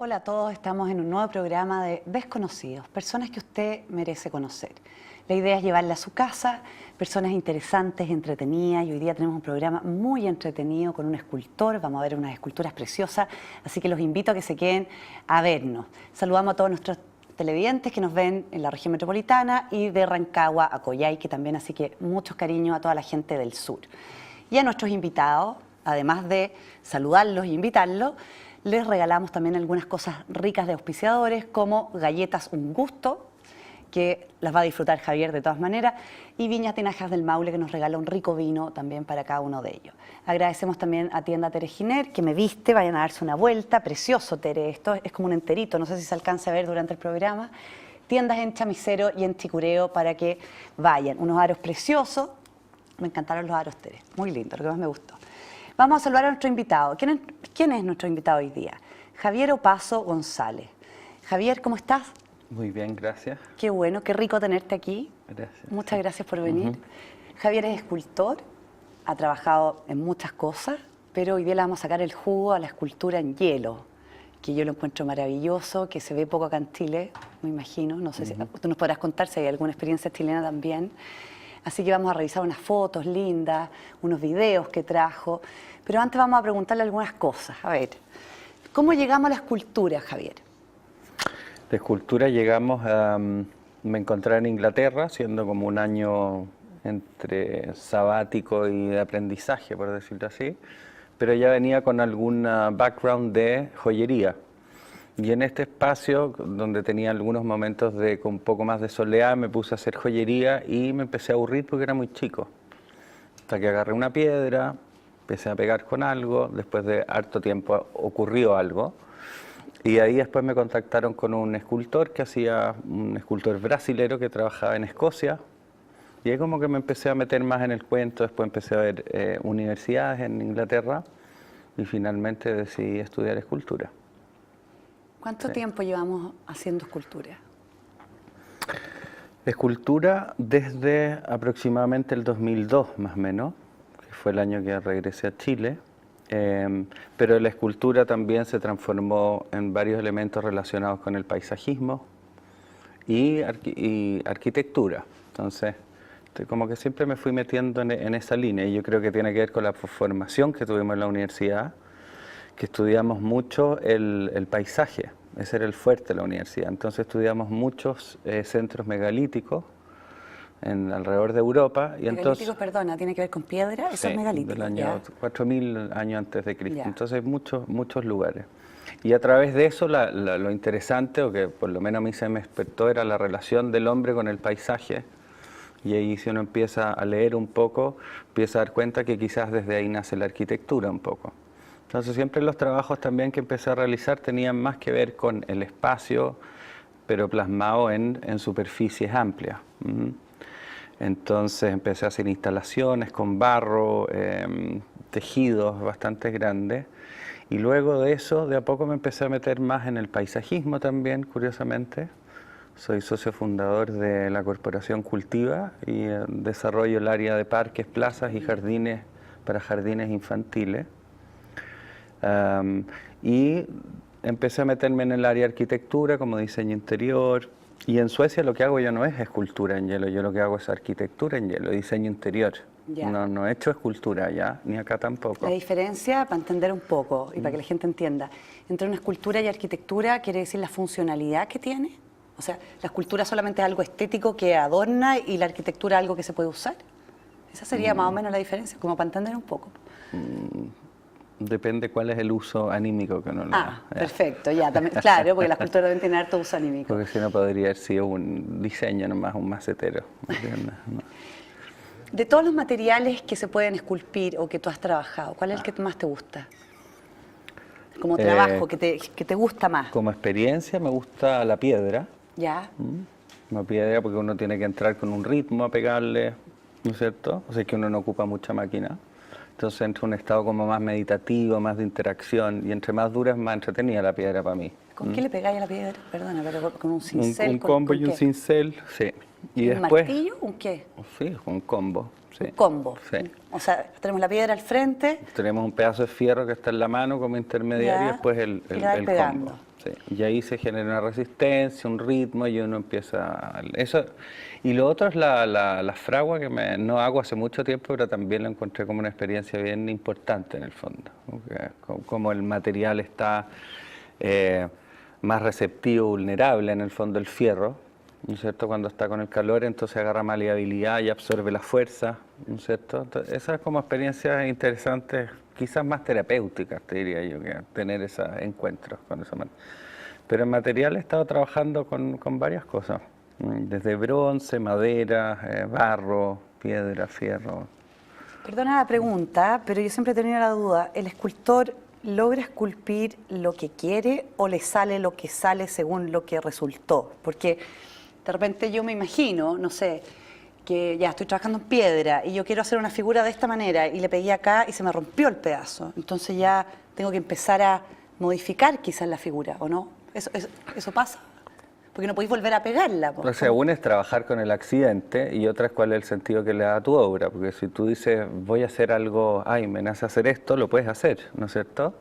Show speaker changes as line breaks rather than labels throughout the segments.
Hola a todos, estamos en un nuevo programa de Desconocidos, personas que usted merece conocer. La idea es llevarle a su casa personas interesantes, entretenidas, y hoy día tenemos un programa muy entretenido con un escultor, vamos a ver unas esculturas preciosas, así que los invito a que se queden a vernos. Saludamos a todos nuestros televidentes que nos ven en la región metropolitana y de Rancagua a Coyhaique también, así que muchos cariños a toda la gente del sur. Y a nuestros invitados, además de saludarlos e invitarlos, les regalamos también algunas cosas ricas de auspiciadores, como galletas Un Gusto, que las va a disfrutar Javier de todas maneras, y Viñas Tinajas del Maule, que nos regala un rico vino también para cada uno de ellos. Agradecemos también a Tienda Tere Giner, que me viste, vayan a darse una vuelta. Precioso, Tere, esto es como un enterito, no sé si se alcanza a ver durante el programa. Tiendas en Chamicero y en Chicureo para que vayan. Unos aros preciosos, me encantaron los aros, Tere, muy lindo, lo que más me gustó. Vamos a saludar a nuestro invitado. ¿Quién es nuestro invitado hoy día? Javier Opazo González. Javier, ¿cómo estás?
Muy bien, gracias.
Qué bueno, qué rico tenerte aquí.
Gracias.
Muchas gracias por venir. Javier es escultor, ha trabajado en muchas cosas, pero hoy día le vamos a sacar el jugo a la escultura en hielo, que yo lo encuentro maravilloso, que se ve poco acá en Chile, me imagino. No sé si tú nos podrás contar si hay alguna experiencia chilena también. Así que vamos a revisar unas fotos lindas, unos videos que trajo. Pero antes vamos a preguntarle algunas cosas. A ver, ¿cómo llegamos a la escultura, Javier?
De escultura llegamos a... me encontré en Inglaterra, siendo como un año entre sabático y de aprendizaje, por decirlo así. Pero ya venía con algún background de joyería. Y en este espacio, donde tenía algunos momentos con un poco más de soleá, me puse a hacer joyería y me empecé a aburrir porque era muy chico. Hasta que agarré una piedra, empecé a pegar con algo, después de harto tiempo ocurrió algo. Y ahí después me contactaron con un escultor un escultor brasilero que trabajaba en Escocia. Y ahí como que me empecé a meter más en el cuento, después empecé a ver universidades en Inglaterra y finalmente decidí estudiar escultura.
¿Cuánto tiempo llevamos haciendo escultura?
Escultura desde aproximadamente el 2002, más o menos, que fue el año que regresé a Chile, pero la escultura también se transformó en varios elementos relacionados con el paisajismo y arquitectura. Entonces, como que siempre me fui metiendo en esa línea, y yo creo que tiene que ver con la formación que tuvimos en la universidad, que estudiamos mucho el paisaje. Ese era el fuerte de la universidad. Entonces estudiamos muchos centros megalíticos alrededor de Europa. Y
Megalíticos, perdona, ¿tiene que ver con piedra? Eso es megalítico.
Del año 4000 años antes de Cristo.
Ya.
Entonces muchos lugares. Y a través de eso lo interesante, o que por lo menos a mí se me despertó, era la relación del hombre con el paisaje. Y ahí, si uno empieza a leer un poco, empieza a dar cuenta que quizás desde ahí nace la arquitectura un poco. Entonces siempre los trabajos también que empecé a realizar tenían más que ver con el espacio, pero plasmado en superficies amplias. Entonces empecé a hacer instalaciones con barro, tejidos bastante grandes, y luego de eso de a poco me empecé a meter más en el paisajismo también, curiosamente. Soy socio fundador de la Corporación Cultiva y desarrollo el área de parques, plazas y jardines para jardines infantiles. Y empecé a meterme en el área de arquitectura como diseño interior, y en Suecia lo que hago yo no es escultura en hielo, yo lo que hago es arquitectura en hielo, diseño interior. No he hecho escultura allá, ni acá tampoco.
La diferencia, para entender un poco y para que la gente entienda, entre una escultura y arquitectura, quiere decir la funcionalidad que tiene. O sea, la escultura solamente es algo estético que adorna y la arquitectura algo que se puede usar. Esa sería más o menos la diferencia, como para entender un poco.
Depende cuál es el uso anímico que uno le da.
Perfecto, ya, también, claro, porque la escultura también tiene harto uso anímico.
Porque si no podría haber sido un diseño nomás, un macetero. ¿No?
De todos los materiales que se pueden esculpir o que tú has trabajado, ¿cuál es el que más te gusta? Como trabajo, que te gusta más.
Como experiencia me gusta la piedra.
Ya.
Una piedra porque uno tiene que entrar con un ritmo a pegarle, ¿no es cierto? O sea que uno no ocupa mucha máquina. Entonces entra un estado como más meditativo, más de interacción, y entre más dura es más entretenida la piedra para mí.
¿Con qué le pegáis a la piedra? Perdona, pero con un cincel.
Un combo y un cincel, sí. Y
¿Un
después,
martillo? ¿Un qué?
Sí, un combo. Sí.
Un combo.
Sí.
O sea, tenemos la piedra al frente.
Tenemos un pedazo de fierro que está en la mano como intermediario, y después el
pegando.
combo. Sí, y ahí se genera una resistencia, un ritmo y uno empieza... Eso, y lo otro es la fragua que no hago hace mucho tiempo, pero también lo encontré como una experiencia bien importante en el fondo. Como el material está más receptivo, vulnerable en el fondo el fierro, ¿no es cierto? Cuando está con el calor, entonces agarra maleabilidad y absorbe la fuerza, ¿no es cierto? Entonces, esas como experiencias interesantes, quizás más terapéuticas, te diría yo, que tener esos encuentros con esa manera. Pero en material he estado trabajando con varias cosas, desde bronce, madera, barro, piedra, fierro.
Perdona la pregunta, pero yo siempre he tenido la duda, ¿el escultor logra esculpir lo que quiere o le sale lo que sale según lo que resultó? Porque de repente yo me imagino, no sé, que ya estoy trabajando en piedra y yo quiero hacer una figura de esta manera y le pegué acá y se me rompió el pedazo. Entonces ya tengo que empezar a modificar quizás la figura, ¿o no? ¿Eso pasa? Porque no podéis volver a pegarla.
O sea, una es trabajar con el accidente y otra es cuál es el sentido que le da a tu obra. Porque si tú dices, voy a hacer algo, ay, me nace hacer esto, lo puedes hacer, ¿no es cierto?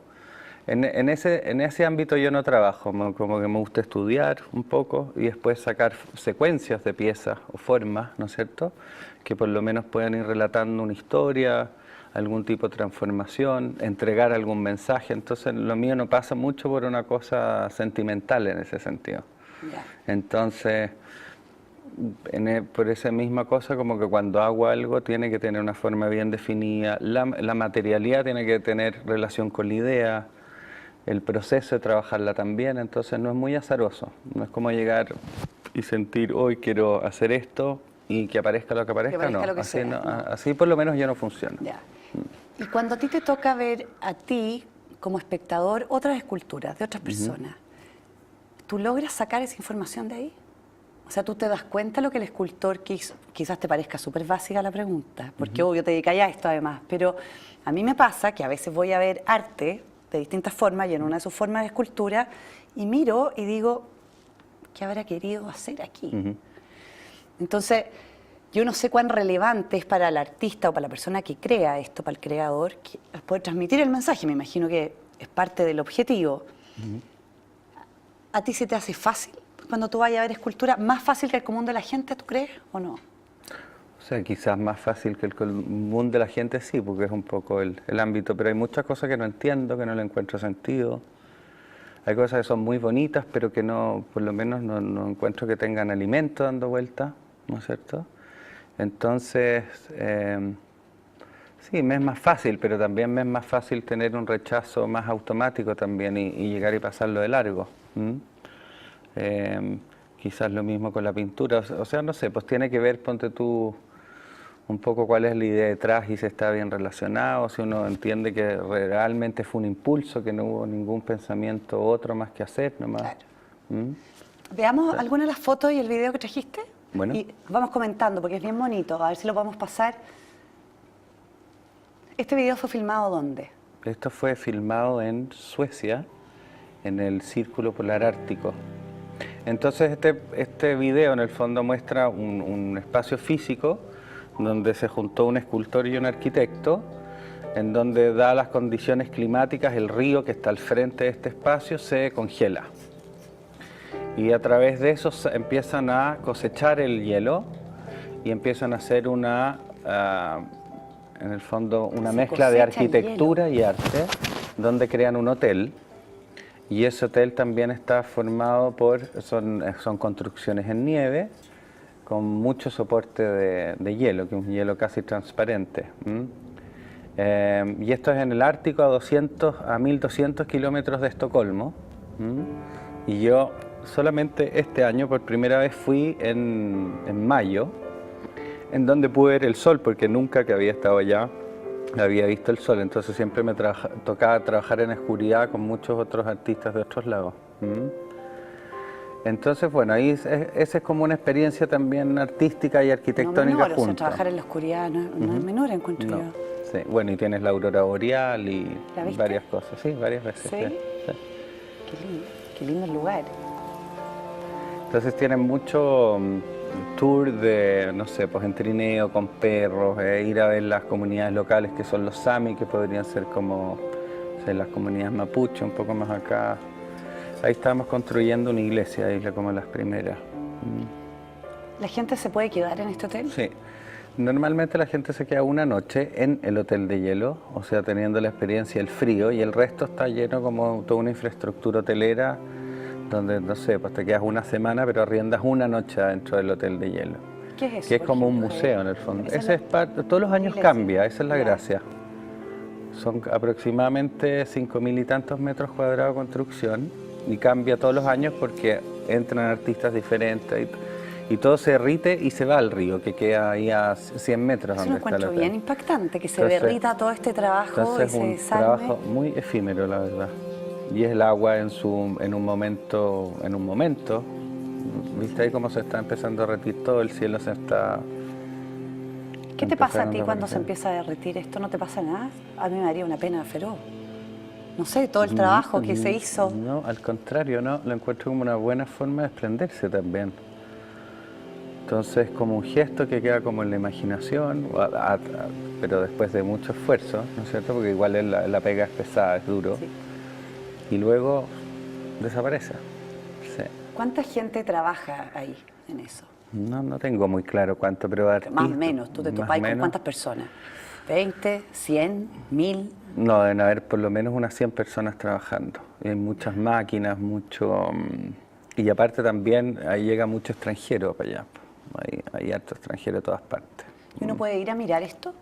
En ese ámbito yo no trabajo, como que me gusta estudiar un poco y después sacar secuencias de piezas o formas, ¿no es cierto? Que por lo menos puedan ir relatando una historia, algún tipo de transformación, entregar algún mensaje. Entonces lo mío no pasa mucho por una cosa sentimental en ese sentido.
Ya.
Entonces, por esa misma cosa, como que cuando hago algo tiene que tener una forma bien definida, la materialidad tiene que tener relación con la idea, el proceso de trabajarla también, entonces no es muy azaroso, no es como llegar y sentir, hoy quiero hacer esto y que aparezca lo que aparezca,
Que aparezca
no,
lo que
así,
sea,
no,
no.
así por lo menos yo no funciona.
Ya. Y cuando a ti te toca ver a ti como espectador otras esculturas de otras personas, ¿tú logras sacar esa información de ahí? O sea, tú te das cuenta de lo que el escultor quiso. Quizás te parezca súper básica la pregunta, porque obvio te dedicas a esto además, pero a mí me pasa que a veces voy a ver arte de distintas formas y en una de sus formas de escultura y miro y digo, ¿qué habrá querido hacer aquí? Entonces, yo no sé cuán relevante es para el artista o para la persona que crea esto, para el creador, que poder transmitir el mensaje. Me imagino que es parte del objetivo. ¿A ti se te hace fácil cuando tú vayas a ver escultura? ¿Más fácil que el común de la gente, tú crees, o no?
O sea, quizás más fácil que el común de la gente, sí, porque es un poco el ámbito, pero hay muchas cosas que no entiendo, que no le encuentro sentido. Hay cosas que son muy bonitas, pero que no, por lo menos no encuentro que tengan alimento dando vuelta, ¿no es cierto? Entonces, sí, me es más fácil, pero también me es más fácil tener un rechazo más automático también y llegar y pasarlo de largo. Quizás lo mismo con la pintura, o sea, no sé, pues tiene que ver, ponte tú, un poco cuál es la idea detrás y si está bien relacionado, si uno entiende que realmente fue un impulso, que no hubo ningún pensamiento otro más que hacer nomás.
Claro. Veamos
Claro.
alguna de las fotos y el video que trajiste.
Bueno.
Y vamos comentando, porque es bien bonito. A ver si lo podemos pasar. ¿Este video fue filmado dónde?
Esto fue filmado en Suecia, en el Círculo Polar Ártico. Entonces este video en el fondo muestra un espacio físico donde se juntó un escultor y un arquitecto, en donde, dadas las condiciones climáticas, el río que está al frente de este espacio se congela. Y a través de eso empiezan a cosechar el hielo y empiezan a hacer en el fondo, una
Se
mezcla de
cosecha el
arquitectura y arte, donde crean un hotel. Y ese hotel también está formado son construcciones en nieve, con mucho soporte de hielo, que es un hielo casi transparente. Y esto es en el Ártico, a 1200 kilómetros de Estocolmo. Y yo solamente este año, por primera vez, fui en mayo, en donde pude ver el sol, porque nunca que había estado allá había visto el sol, entonces siempre me tocaba trabajar en oscuridad con muchos otros artistas de otros lados. Entonces, bueno, ahí esa es como una experiencia también artística y arquitectónica
No menor, o sea,
junta.
trabajar en la oscuridad no es menor, encuentro
No,
yo.
sí. Bueno, y tienes la aurora boreal y
¿La viste?
varias cosas, sí, varias veces.
¿Sí?
Sí.
Qué lindo el lugar.
Entonces tienen mucho tour de, no sé, pues en trineo con perros, ir a ver las comunidades locales que son los Sami, que podrían ser como, no sé, las comunidades mapuche, un poco más acá. Ahí estábamos construyendo una iglesia, ahí como las primeras.
¿La gente se puede quedar en este hotel?
Sí. Normalmente la gente se queda una noche en el hotel de hielo, o sea, teniendo la experiencia del frío, y el resto está lleno como toda una infraestructura hotelera, donde, no sé, pues te quedas una semana, pero arriendas una noche dentro del hotel de hielo.
¿Qué es eso?
Que es
por
como un
ejemplo?
museo en el fondo.
Esa
Ese
es
es todos los años
iglesia.
cambia, esa es la
Ya.
gracia. Son aproximadamente 5.000 y tantos metros cuadrados de construcción y cambia todos los años porque entran artistas diferentes y todo se derrite y se va al río, que queda ahí a 100 metros
Eso lo
donde está el
encuentro
hotel.
bien impactante, que se
Entonces-
derrita todo este trabajo y
Entonces es
se
un
desarme.
trabajo muy efímero, la verdad. Y es el agua en un momento, ¿viste ahí cómo se está empezando a derretir todo? El cielo se está...
¿Qué te pasa a ti
empezando
cuando se
derretir.
empieza a derretir esto? ¿No te pasa nada? A mí me daría una pena feroz. No sé, todo el trabajo que se hizo.
No, al contrario, no, lo encuentro como una buena forma de desprenderse también. Entonces, como un gesto que queda como en la imaginación, pero después de mucho esfuerzo, ¿no es cierto? Porque igual la pega es pesada, es duro,
Sí.
y luego desaparece. Sí.
¿Cuánta gente trabaja ahí en eso?
No tengo muy claro cuánto, pero
Más o menos, tú te
más
topás con
menos.
cuántas personas. ¿20, 100, 1000?
No, deben haber por lo menos unas 100 personas trabajando. Y hay muchas máquinas, y aparte también ahí llega mucho extranjero para allá. Hay harto extranjero de todas partes.
¿Y uno puede ir a mirar esto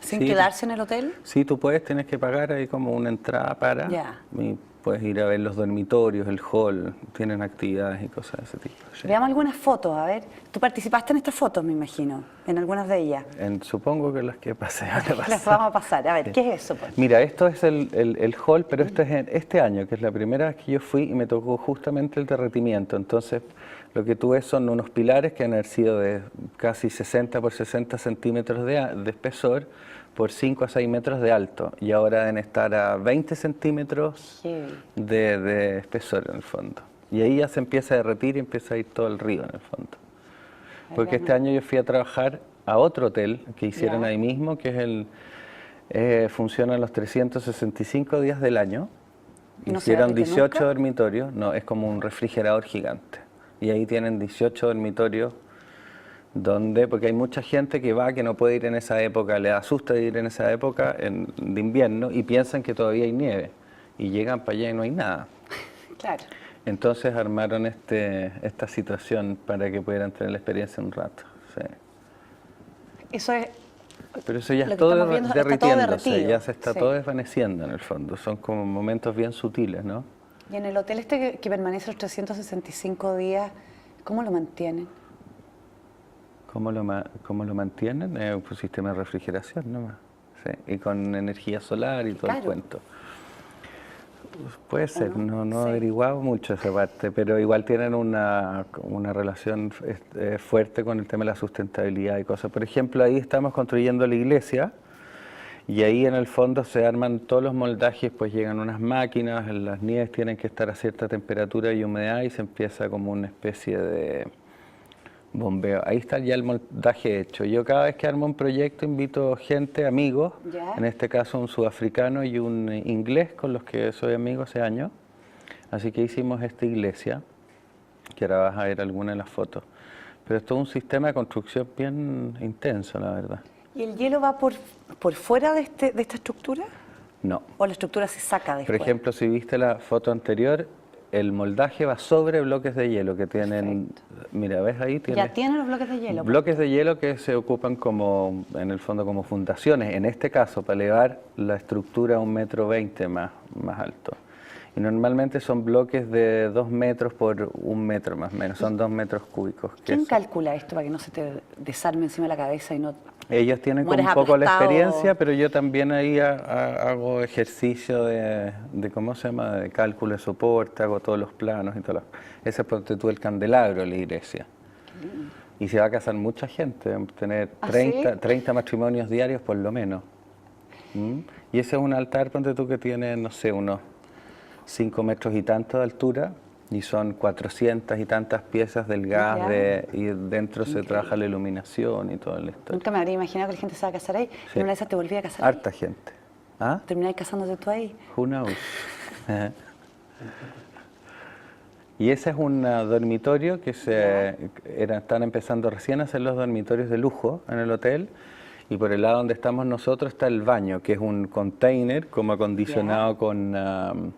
sin
Sí.
quedarse en el hotel?
Sí, tú puedes, tienes que pagar ahí como una entrada para...
Ya.
Y puedes ir a ver los dormitorios, el hall, tienen actividades y cosas de ese tipo. Sí.
Veamos algunas fotos, a ver. Tú participaste en estas fotos, me imagino, en algunas de ellas.
Supongo que las que pasé van a pasar.
Las vamos a pasar. A ver, ¿qué es eso? Pues?
Mira, esto es el hall, pero esto es este año, que es la primera vez que yo fui y me tocó justamente el derretimiento. Entonces, lo que tú ves son unos pilares que han haber sido de casi 60 por 60 centímetros de espesor por 5 a 6 metros de alto. Y ahora deben estar a 20 centímetros de espesor en el fondo. Y ahí ya se empieza a derretir y empieza a ir todo el río en el fondo. Porque este año yo fui a trabajar a otro hotel que hicieron
Ya.
ahí mismo, que es funciona los 365 días del año.
¿Y no se
Hicieron
derrite
18
nunca?
dormitorios, no, es como un refrigerador gigante. Y ahí tienen 18 dormitorios porque hay mucha gente que va, que no puede ir en esa época, le asusta ir en esa época de invierno y piensan que todavía hay nieve. Y llegan para allá y no hay nada.
Claro.
Entonces armaron esta situación para que pudieran tener la experiencia un rato. Sí.
Eso es.
Pero eso ya
Lo
es
que
todo
estamos viendo está todo
derritiéndose,
derretido.
ya se está
Sí.
todo desvaneciendo en el fondo. Son como momentos bien sutiles, ¿no?
Y en el hotel este que permanece los 365 días, ¿cómo lo mantienen?
¿Cómo lo mantienen? Un sistema de refrigeración nomás. Sí. Y con energía solar y todo el
Claro.
cuento. Puede ser,
no?
no he
Sí.
averiguado mucho esa parte, pero igual tienen una relación fuerte con el tema de la sustentabilidad y cosas. Por ejemplo, ahí estamos construyendo la iglesia y ahí en el fondo se arman todos los moldajes, pues llegan unas máquinas, las nieves tienen que estar a cierta temperatura y humedad y se empieza como una especie de bombeo. Ahí está ya el moldaje hecho. Yo cada vez que armo un proyecto invito gente, amigos,
Ya.
en este caso un sudafricano y un inglés con los que soy amigo hace años. Así que hicimos esta iglesia, que ahora vas a ver alguna de las fotos. Pero es todo un sistema de construcción bien intenso, la verdad.
¿Y el hielo va por fuera de esta estructura?
No.
¿O la estructura se saca después?
Por ejemplo, si viste la foto anterior, el moldaje va sobre bloques de hielo que tienen... Mira, ¿ves ahí?
Ya tienen los bloques de hielo.
Bloques de hielo que se ocupan como, en el fondo, como fundaciones, en este caso, para elevar la estructura a 1,20 m más alto. Y normalmente son bloques de 2 metros por 1 metro más o menos, son 2 metros cúbicos.
¿Quién calcula esto para que no se te desarme encima de la cabeza y no...
Ellos tienen como
mueres
un poco la
aplastado?
experiencia, pero yo también ahí hago ejercicio de ¿cómo se llama? De cálculo de soporte, hago todos los planos y todo. Ese es ponte tú el candelabro de la iglesia. Y se va a casar mucha gente, tener
¿Ah,
30 matrimonios diarios por lo menos. Y ese es un altar, ponte tú, que tiene, no sé, unos 5 metros y tanto de altura, y son 400 y tantas piezas del gas, y dentro se trabaja la iluminación y todo el historia.
Nunca me habría imaginado que la gente se va a casar ahí.
Sí.
Y una de esas te volvía a casar
Harta gente. ¿Ah?
ahí. ¿Termináis casándote tú ahí?
Who knows? Y ese es un dormitorio que están empezando recién a hacer los dormitorios de lujo en el hotel. Y por el lado donde estamos nosotros está el baño, que es un container como acondicionado con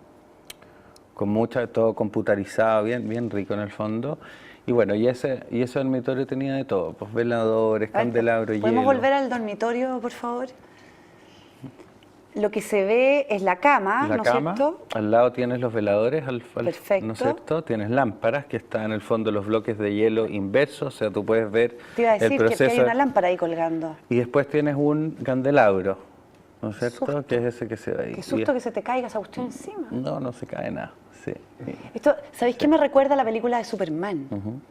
todo computarizado, bien rico en el fondo. Y bueno, y ese dormitorio tenía de todo, pues veladores, candelabros, hielo.
¿Podemos volver al dormitorio, por favor? Lo que se ve es la cama, ¿no es cierto?
Al lado tienes los veladores,
Perfecto.
¿no es cierto? Tienes lámparas que están en el fondo los bloques de hielo inversos, o sea, tú puedes ver
Te iba a decir
el proceso.
que hay una lámpara ahí colgando.
Y después tienes un candelabro, ¿no es cierto?
Susto.
Que es ese que se ve ahí.
Qué susto que se te caiga esa cuestión encima.
No se cae nada, sí.
Esto, ¿sabéis qué me recuerda a la película de Superman?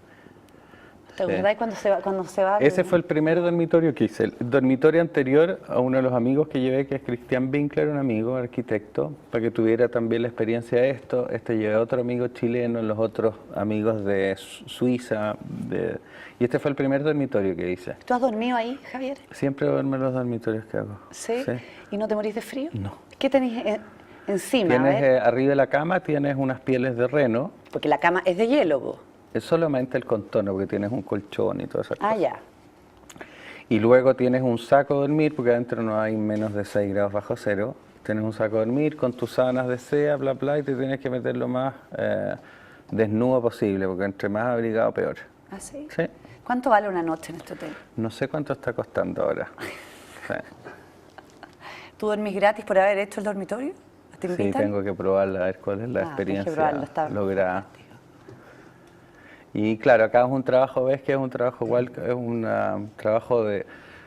¿Te acordáis cuando se va?
Ese fue el primer dormitorio que hice. El dormitorio anterior a uno de los amigos que llevé, que es Cristian Winkler, un amigo arquitecto, para que tuviera también la experiencia de esto. Llevé a otro amigo chileno, los otros amigos de Suiza. Y este fue el primer dormitorio que hice.
¿Tú has dormido ahí, Javier?
Siempre duermo en los dormitorios que hago.
¿Sí? ¿Y no te morís de frío?
No.
¿Qué tenéis encima?
Tienes arriba de la cama tienes unas pieles de reno.
Porque la cama es de hielo, vos.
Es solamente el contorno, porque tienes un colchón y todas esas cosas.
Ah, ya.
Y luego tienes un saco de dormir, porque adentro no hay menos de 6 grados bajo cero. Tienes un saco de dormir con tus sábanas de seda, bla, bla, y te tienes que meter lo más desnudo posible, porque entre más abrigado, peor.
¿Ah, sí?
Sí.
¿Cuánto vale una noche en este hotel?
No sé cuánto está costando ahora. Sí.
¿Tú dormís gratis por haber hecho el dormitorio? ¿Te invitan?
Sí, tengo que probarla, a ver cuál es la experiencia lograda. Y claro, acá es un trabajo, ves que es un trabajo igual, es un trabajo de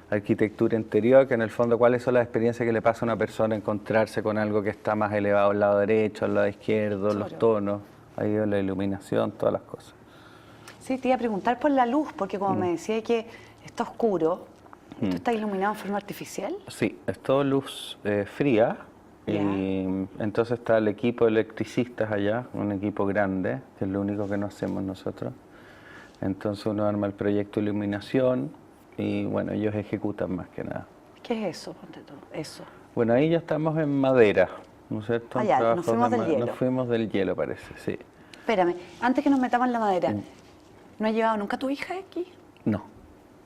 arquitectura interior, que en el fondo cuáles son las experiencias que le pasa a una persona encontrarse con algo que está más elevado al lado derecho, al lado izquierdo, los tonos, ahí la iluminación, todas las cosas.
Sí, te iba a preguntar por la luz, porque como me decía que está oscuro, ¿esto está iluminado en forma artificial?
Sí, es todo luz fría. Y entonces está el equipo de electricistas allá, un equipo grande, que es lo único que no hacemos nosotros. Entonces uno arma el proyecto de iluminación y bueno, ellos ejecutan más que nada.
¿Qué es eso? Ponte tú, eso.
Bueno, ahí ya estamos en madera, ¿no es cierto?
Ah, ya, nos fuimos del hielo.
Nos fuimos del hielo, parece, sí.
Espérame, antes que nos metamos en la madera, ¿no has llevado nunca a tu hija aquí?
No.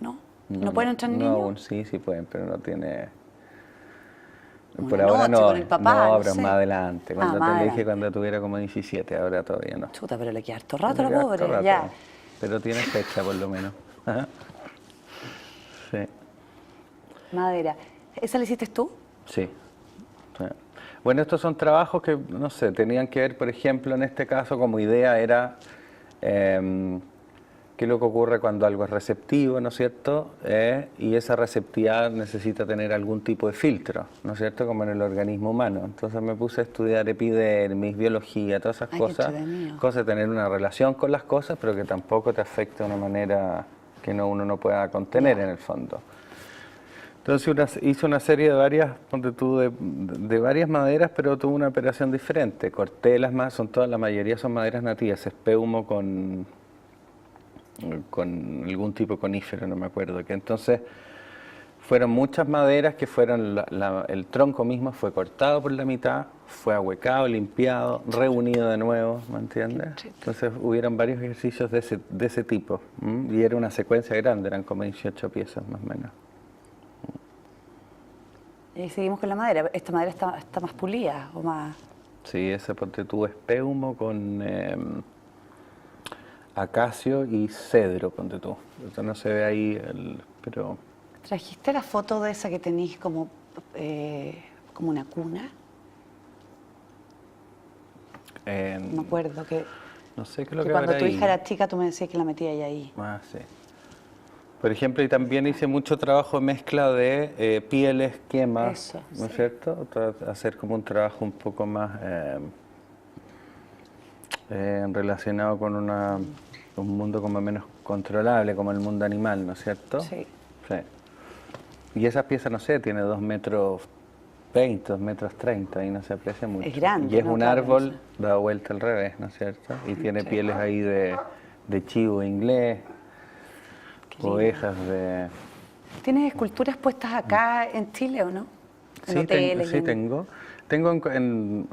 ¿No? ¿No pueden entrar niños?
No, aún sí pueden, pero no tiene... Por
Una
ahora
noche
no,
con el papá, no
pero
sé.
más adelante, cuando
más
te dije
adelante.
cuando tuviera como 17, ahora todavía no.
Chuta, pero le queda harto rato a
Le
la
queda
pobre,
harto rato,
ya.
Pero tiene fecha por lo menos. Ajá. Sí.
Madera. ¿Esa la hiciste tú?
Sí. Sí. Bueno, estos son trabajos que, no sé, tenían que ver, por ejemplo, en este caso como idea era qué es lo que ocurre cuando algo es receptivo, ¿no es cierto? Y esa receptividad necesita tener algún tipo de filtro, ¿no es cierto? Como en el organismo humano. Entonces me puse a estudiar epidermis, biología, todas esas cosas. Cosas de tener una relación con las cosas, pero que tampoco te afecte de una manera que uno no pueda contener en el fondo. Entonces hice una serie de varias, ponte tú, de varias maderas, pero tuve una operación diferente. Corté las más, la mayoría son maderas nativas, espeumo con algún tipo de conífero, no me acuerdo. Que entonces fueron muchas maderas que fueron, el tronco mismo fue cortado por la mitad, fue ahuecado, limpiado, reunido de nuevo, ¿me entiendes? Entonces hubieron varios ejercicios de ese tipo, y era una secuencia grande, eran como 18 piezas más o menos.
Y seguimos con la madera. ¿Esta madera está más pulida o más...?
Sí, ese ponte tú espeumo con acacio y cedro, ponte tú. Esto no se ve ahí, pero...
¿Trajiste la foto de esa que tenéis como una cuna? No me acuerdo que...
No sé qué es lo
que
que
cuando
habrá
tu
ahí.
hija era chica tú me decías que la metías ahí.
Ah, sí. Por ejemplo, y también hice mucho trabajo de mezcla de pieles, quemas,
Eso,
¿no es
sí.
cierto? Hacer como un trabajo un poco más relacionado con un mundo como menos controlable, como el mundo animal, ¿no es cierto?
Sí.
Sí. Y esas piezas, no sé, tiene 2,20 metros, 2,30 metros, ahí no se aprecia mucho.
Es grande,
Y es
¿no?
un
Claro,
árbol
no
dado vuelta al revés, ¿no es cierto? Y tiene
Sí.
pieles ahí de chivo inglés,
lindo.
ovejas de...
¿Tienes esculturas puestas acá en Chile o no? En
Sí,
hoteles.
sí tengo. Tengo en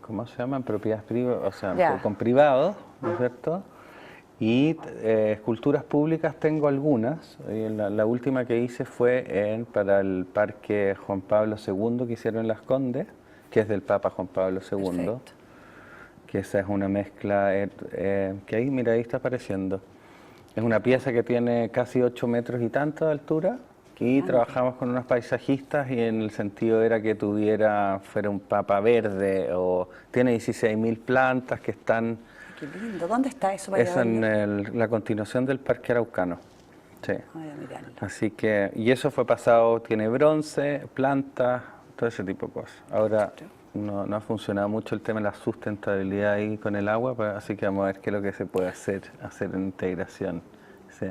¿cómo se llama? En propiedades privadas, o sea,
Ya.
con privados, ¿no es cierto? Y esculturas públicas tengo algunas. La última que hice fue para el Parque Juan Pablo II que hicieron en Las Condes, que es del Papa Juan Pablo II.
Perfecto.
Que esa es una mezcla, que ahí, mira, ahí está apareciendo. Es una pieza que tiene casi 8 metros y tanto de altura, y trabajamos con unos paisajistas y en el sentido era que fuera un papa verde, o tiene 16.000 plantas que están...
Qué lindo. ¿Dónde está eso? Para
Es
ir a verlo?
en la continuación del Parque Araucano. Sí.
Voy a mirarlo.
Así que, y eso fue pasado, tiene bronce, plantas, todo ese tipo de cosas. Ahora no ha funcionado mucho el tema de la sustentabilidad ahí con el agua, pues, así que vamos a ver qué es lo que se puede hacer en integración. Sí.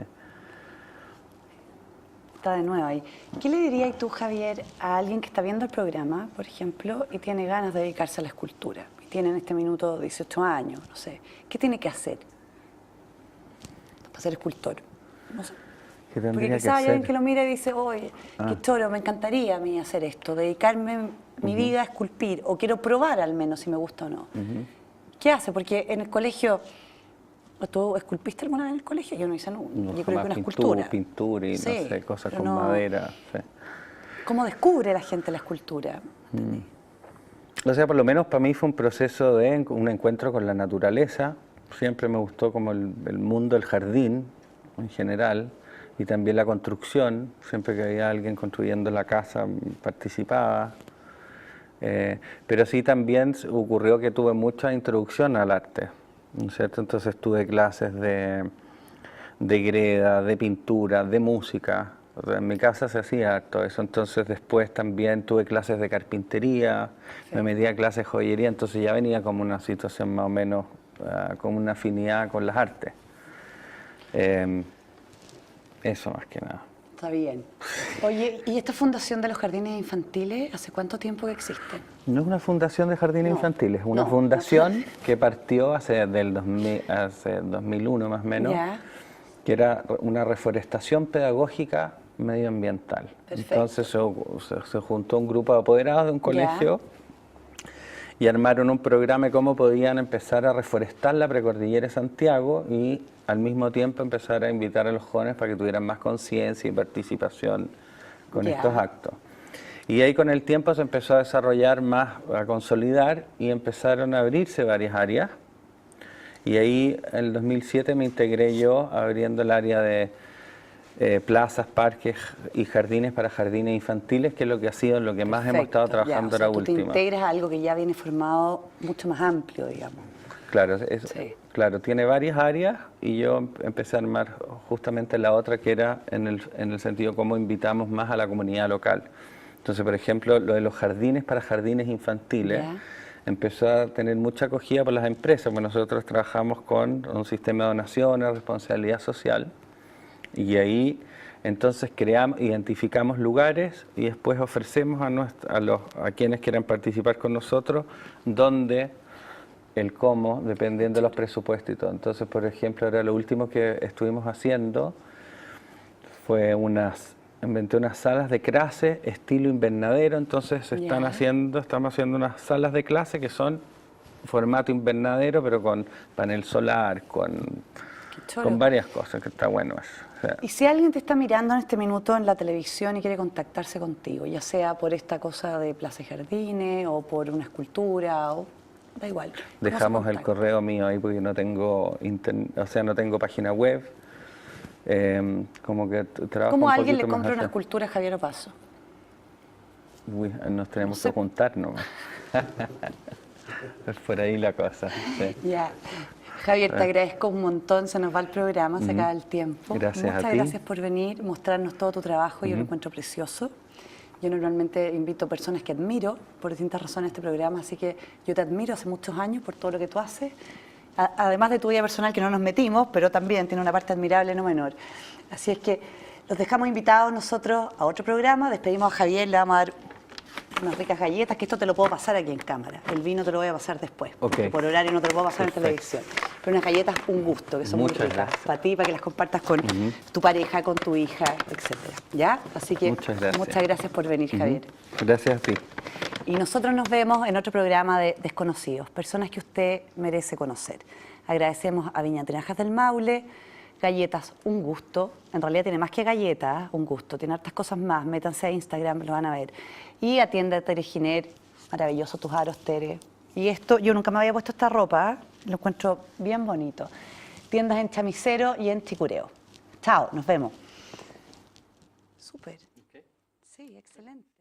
Está de nuevo ahí. ¿Qué le dirías tú, Javier, a alguien que está viendo el programa, por ejemplo, y tiene ganas de dedicarse a la escultura? Y tiene en este minuto 18 años, no sé. ¿Qué tiene que hacer para ser escultor? No sé.
¿Qué
Porque
tendría que
quizás hay alguien que
hacer?
lo mira y dice, oye, qué choro, me encantaría a mí hacer esto, dedicarme mi vida a esculpir, o quiero probar al menos si me gusta o no. ¿Qué hace? Porque en el colegio, ¿tú esculpiste alguna vez en el colegio? Yo no hice nunca.
No,
Yo creo
jamás
que una escultura.
pintura y
Sí,
no sé, cosas
pero
con
no-
madera. Sí.
¿Cómo descubre la gente la escultura?
O sea, por lo menos para mí fue un proceso de un encuentro con la naturaleza. Siempre me gustó como el mundo del jardín en general y también la construcción. Siempre que había alguien construyendo la casa participaba. Pero sí también ocurrió que tuve mucha introducción al arte, ¿no es cierto? Entonces tuve clases de greda, de pintura, de música. O sea, en mi casa se hacía todo eso, entonces después también tuve clases de carpintería, me metí a clases de joyería, entonces ya venía como una situación más o menos, con una afinidad con las artes. Eso más que nada.
Está bien. Oye, ¿y esta fundación de los jardines infantiles, hace cuánto tiempo que existe?
No es una fundación de jardines
No,
infantiles, es una
no.
fundación que partió hace 2001 más o menos,
Ya.
que era una reforestación pedagógica medioambiental.
Perfecto.
Entonces se juntó un grupo de apoderados de un colegio y armaron un programa de cómo podían empezar a reforestar la precordillera de Santiago y al mismo tiempo empezar a invitar a los jóvenes para que tuvieran más conciencia y participación con
Ya.
estos actos. Y ahí con el tiempo se empezó a desarrollar más, a consolidar y empezaron a abrirse varias áreas. Y ahí en el 2007 me integré yo abriendo el área de plazas, parques y jardines para jardines infantiles, que es lo que ha sido lo que más hemos estado
Perfecto, ya.
trabajando
O sea,
ahora
tú te
última.
integras a algo que ya viene formado mucho más amplio, digamos.
Claro,
Sí.
claro, tiene varias áreas y yo empecé a armar justamente la otra que era en el sentido cómo invitamos más a la comunidad local. Entonces, por ejemplo, lo de los jardines para jardines infantiles
Ya.
empezó a tener mucha acogida por las empresas, porque nosotros trabajamos con un sistema de donaciones, responsabilidad social, y ahí entonces identificamos lugares y después ofrecemos a quienes quieran participar con nosotros donde el cómo, dependiendo de los presupuestos y todo. Entonces, por ejemplo, ahora lo último que estuvimos haciendo fue inventé unas salas de clase estilo invernadero, entonces
Ya.
estamos haciendo unas salas de clase que son formato invernadero, pero con panel solar,
Qué choro.
con varias cosas, que está bueno eso. O sea,
Y si alguien te está mirando en este minuto en la televisión y quiere contactarse contigo, ya sea por esta cosa de Plaza y Jardines o por una escultura, o da igual. ¿Cómo se
dejamos el
contacta?
correo mío ahí porque no tengo no tengo página web. Como que trabajo
¿Cómo
un
alguien le
poquito más
compra una
allá.
escultura a Javier Opaso?
Uy, nos tenemos
No sé.
que juntar nomás. Es por ahí la cosa. Sí.
Ya. Javier, te agradezco un montón, se nos va el programa, se acaba el tiempo.
Gracias a
Muchas
ti.
gracias por venir, mostrarnos todo tu trabajo, yo lo encuentro precioso. Yo normalmente invito personas que admiro por distintas razones a este programa, así que yo te admiro hace muchos años por todo lo que tú haces. Además de tu vida personal que no nos metimos, pero también tiene una parte admirable no menor. Así es que los dejamos invitados nosotros a otro programa, despedimos a Javier, le vamos a dar unas ricas galletas, que esto te lo puedo pasar aquí en cámara. El vino te lo voy a pasar después, porque
Ok.
por horario no te lo puedo pasar
Perfecto.
en televisión. Pero unas galletas, un gusto, que son
Muchas
muy ricas.
gracias.
Para ti, para que las compartas con tu pareja, con tu hija, etcétera. ¿Ya? Así que
Muchas gracias.
muchas gracias por venir, Javier.
Gracias a ti.
Y nosotros nos vemos en otro programa de Desconocidos, personas que usted merece conocer. Agradecemos a Viña Tinajas del Maule, galletas, un gusto. En realidad tiene más que galletas, un gusto. Tiene hartas cosas más. Métanse a Instagram, lo van a ver. Y a Tienda Tere Giner, maravilloso tus aros, Tere. Y esto, yo nunca me había puesto esta ropa, lo encuentro bien bonito. Tiendas en Chamicero y en Chicureo. Chao, nos vemos. Súper. Sí, excelente.